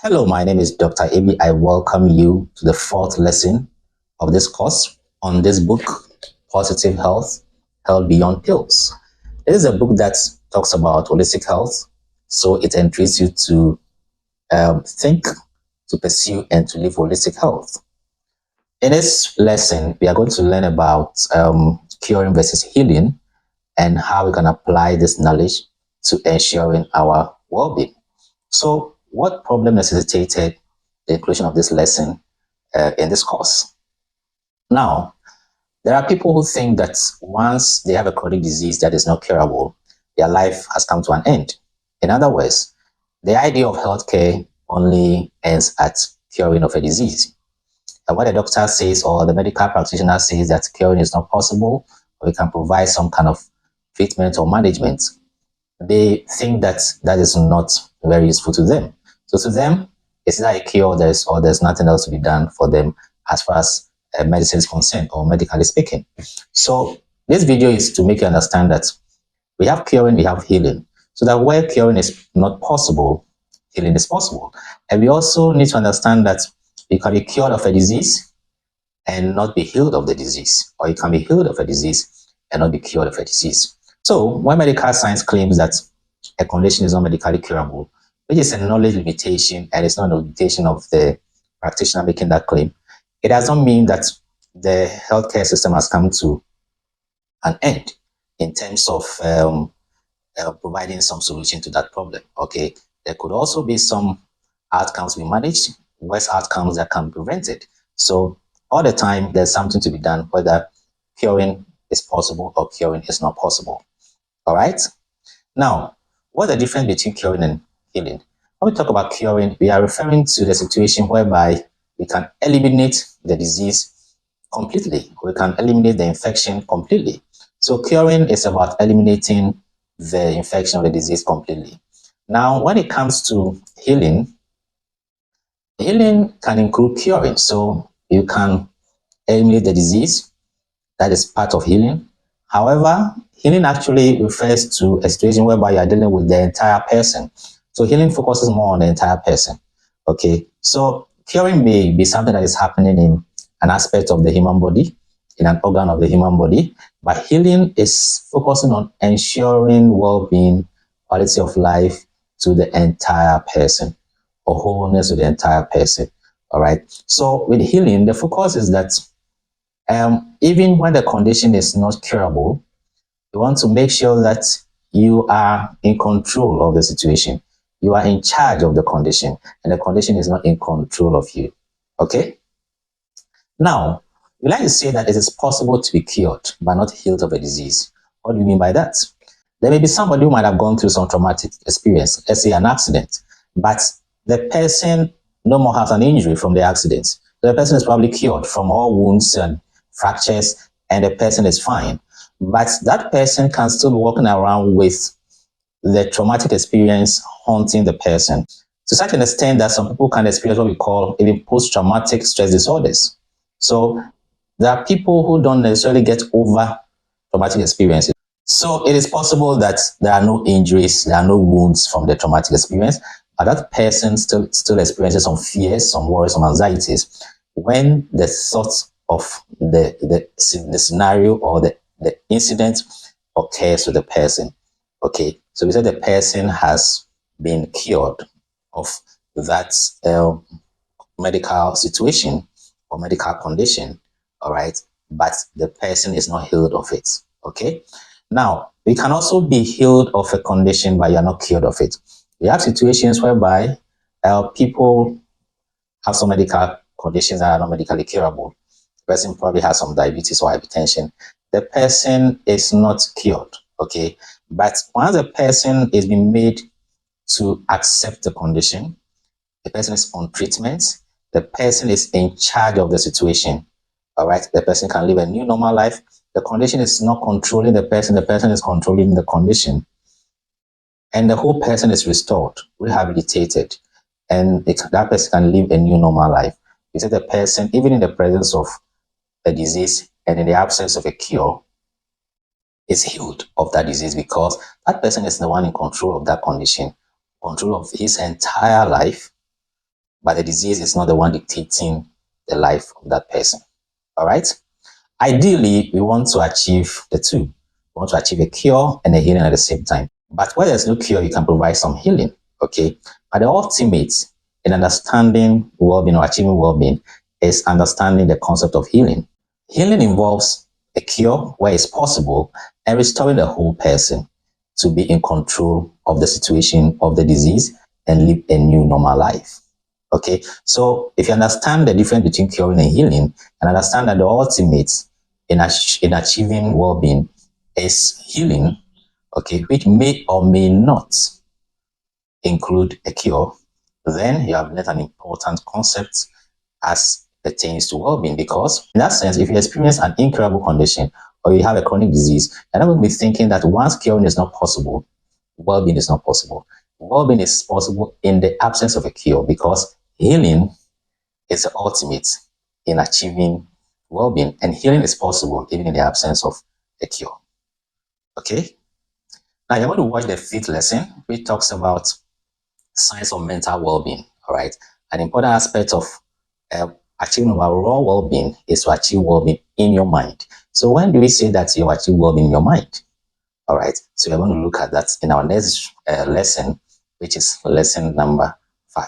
Hello, my name is Dr. Abi. I welcome you to the fourth lesson of this course on this book, Positive Health, Health Beyond Pills. This is a book that talks about holistic health, so it entreats you to think, to pursue, and to live holistic health. In this lesson, we are going to learn about curing versus healing and how we can apply this knowledge to ensuring our well-being. So, what problem necessitated the inclusion of this lesson in this course? Now, there are people who think that once they have a chronic disease that is not curable, their life has come to an end. In other words, the idea of healthcare only ends at curing of a disease. And what the doctor says or the medical practitioner says that curing is not possible, or we can provide some kind of treatment or management, they think that that is not very useful to them. So to them, it's not a cure, there's nothing else to be done for them as far as medicine is concerned or medically speaking. So this video is to make you understand that we have curing, we have healing. So that where curing is not possible, healing is possible. And we also need to understand that you can be cured of a disease and not be healed of the disease, or you can be healed of a disease and not be cured of a disease. So when medical science claims that a condition is not medically curable, which is a knowledge limitation and it's not a limitation of the practitioner making that claim, it does not mean that the healthcare system has come to an end in terms of providing some solution to that problem. Okay, there could also be some outcomes we managed, worse outcomes that can be prevented. So all the time there's something to be done, whether curing is possible or curing is not possible. All right. Now, what's the difference between curing and healing? When we talk about curing, we are referring to the situation whereby we can eliminate the disease completely. We can eliminate the infection completely. So curing is about eliminating the infection of the disease completely. Now, when it comes to healing, healing can include curing. So you can eliminate the disease. That is part of healing. However, healing actually refers to a situation whereby you are dealing with the entire person. So healing focuses more on the entire person. Okay. So curing may be something that is happening in an aspect of the human body, in an organ of the human body, but healing is focusing on ensuring well-being, quality of life to the entire person, or wholeness to the entire person. All right. So with healing, the focus is that even when the condition is not curable, you want to make sure that you are in control of the situation. You are in charge of the condition, and the condition is not in control of you. Okay? Now, we like to say that it is possible to be cured but not healed of a disease. What do you mean by that? There may be somebody who might have gone through some traumatic experience, let's say an accident, but the person no more has an injury from the accident. The person is probably cured from all wounds and fractures, and the person is fine. But that person can still be walking around with the traumatic experience haunting the person to such an extent that some people can experience what we call even post-traumatic stress disorders. So there are people who don't necessarily get over traumatic experiences. So it is possible that there are no injuries, there are no wounds from the traumatic experience, but that person still experiences some fears, some worries, some anxieties when the thought of the scenario or the incident occurs to the person. Okay, so we said the person has been cured of that medical situation or medical condition, all right, but the person is not healed of it. Okay, now we can also be healed of a condition but you're not cured of it. We have situations whereby people have some medical conditions that are not medically curable. The person probably has some diabetes or hypertension. The person is not cured, okay, but once the person is being made to accept the condition, the person is on treatment, the person is in charge of the situation. All right, the person can live a new normal life. The condition is not controlling the person is controlling the condition. And the whole person is restored, rehabilitated, and that person can live a new normal life. You see, the person, even in the presence of a disease and in the absence of a cure, is healed of that disease because that person is the one in control of that condition, control of his entire life, but the disease is not the one dictating the life of that person. All right. Ideally, we want to achieve the two. We want to achieve a cure and a healing at the same time. But where there's no cure, you can provide some healing. Okay. But the ultimate in understanding well-being or achieving well-being is understanding the concept of healing. Healing involves a cure where it's possible and restoring the whole person to be in control of the situation of the disease and live a new normal life. Okay, so if you understand the difference between curing and healing, and understand that the ultimate in achieving well-being is healing, okay, which may or may not include a cure, then you have learned an important concept as pertains to well-being. Because in that sense, if you experience an incurable condition or you have a chronic disease, you're not going to be thinking that once curing is not possible, well-being is not possible. Well-being is possible in the absence of a cure, because healing is the ultimate in achieving well-being, and healing is possible even in the absence of a cure. Okay? Now you're going to watch the fifth lesson, which talks about signs of mental well-being. All right. An important aspect of achieving overall well-being is to achieve well-being in your mind. So when do we say that you achieve well-being in your mind? All right. So we're going to look at that in our next lesson, which is lesson number 5.